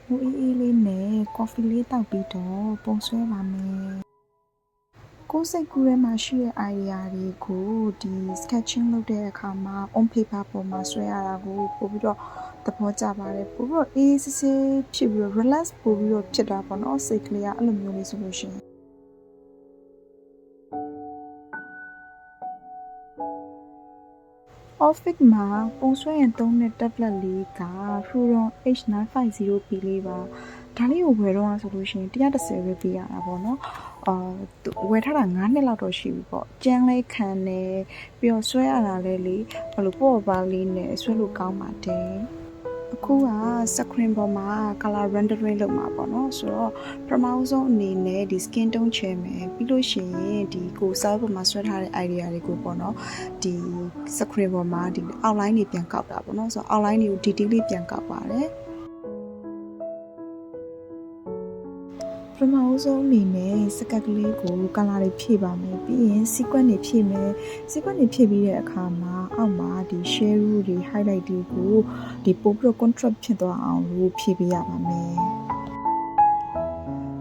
ဟိုအေးလေးနဲ့ကော်ဖီလေးတောက်ပြီးတော့ပုံဆွဲပါမယ်ကိုယ်စိတ်ကူးထဲမှာရှိတဲ့ idea တွေကိုဒီ sketching လုပ်တဲ့အခါမှာ on paper ပေါ်မှာဆွဲရတာကိုပို့ပြီးတော့သဘောကျပါတယ်ပို့ပြီးတော့အေးစစ်စစ်ဖြစ်ပြီးတော့ relax ပို့ပြီးတော့ဖြစ်တာပေါ့နော်စိတ်ကလေးကအဲ့လိုမျိုးလေးဆိုလို့ရှိရင်Office မှာပုံဆွဲရင်သုံးတဲ့ tablet လေးက Huron H950P လေးပါဒါလေးကိုဝယ်တော့ဆိုလို့ရှိရင်130ပဲပေးရတာပေါ့နော်ဝယ်ထားတာ9နှစ်လောက်တော့ရှိပြီပေါ့ကျန်းလေးခံနေပြီးတော့ဆွဲရတာလဲလေဘယ်လိုပေါ့ပါလေးနဲ့ဆွဲလို့ကောင်းပါတယ်အခုက screen ပေါ်မှာ color rendering လုပ်မှာပေါ့နော်ဆိုတော့ပထမဆုံးအနေနဲ့ဒီ skin tone ချဲမယ်ပြီးလို့ရှိရင်ဒီကို side ပေါ်မှာဆွဲထားတဲ့ idea တွေကိုပေါ့နော်ဒီ screen ပေါ်မှာဒီ outline တွေပြန်ကောက်တာပေါ့နော်ဆိုတော့ outline တွေကို detail လေးပြန်ကောက်ပါတယ်ပထမဆုံးအနေနဲ့စကတ်ကလေးကို color တွေဖြည့်ပါမယ်ပြီးရင် sequence တွေဖြည့်မယ် sequence တွေဖြည့်ပြီးတဲ့အခါမှာအောက်မှာဒီ shadow တွေ highlight တွေကိုဒီပို့ပြီးတော့ contrast ဖြစ်သွားအောင်လို့ဖြည့်ပေးရပါမယ်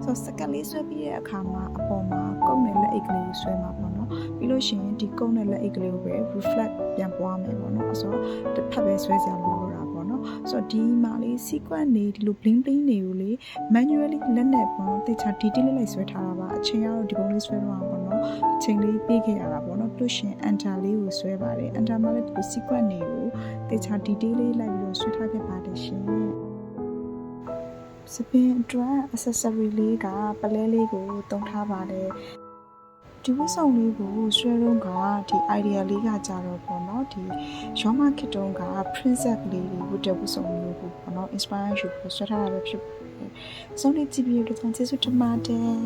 ဆိုစကတ်လေးဆွဲပြီးတဲ့အခါမှာအပေါ်မှာကုန်းနဲ့လက်အိတ်ကလေးကိုဆွဲမှာပေါ့နော်ပြီးလို့ရှိရင်ဒီကုန်းနဲ့လက်အိတ်ကလေးကိုပဲ reflect ပြန်ပွားမယ်ပေါ့နော်ဆိုတော့တစ်ဖက်ပဲဆွဲစရာလိုတော့တာပေါ့နော်ဆိုတော့ဒီမှာလေး sequence တွေဒီလို bling bling တွေကိုလေ manually လက်နဲ့ပေါ့နော်တေချာ detail လေးဆွဲထားတာပါအချိန်ကတော့ဒီပုံလေးဆွဲတော့ပါပေါ့နော်အချိန်လေးပေးခဲ့ရတာပေါ့နော်ပြီးလို့ရှိရင် enter လေးကိုဆွဲပါတယ် enter မှာလည်းဒီ sequence တွေကိုတေချာ detail လေးလိုက်ပြီးတော့ဆွဲထားခဲ့ပါတယ်ရှင်စပင်အတွက် accessory လေးကပလဲလေးကိုတုံးထားပါတယ်ဒီဝတ်ဆောင်လေးကိုဆွဲတော့ကဒီ idea လေးကကြတော့ပေါ့နော်ဒီရောမခစ်တုံးက princess လေးတွေဝတ်တဲ့ဝတ်ဆောင်မျိုးကိုပေါ့နော် inspire ယူပြီးဆွဲထားတာပဲဖြစ်ပါတယ်။ဆုံးလေးကြည့်ပြီးတော့ကျေးဇူးတင်ပါတယ်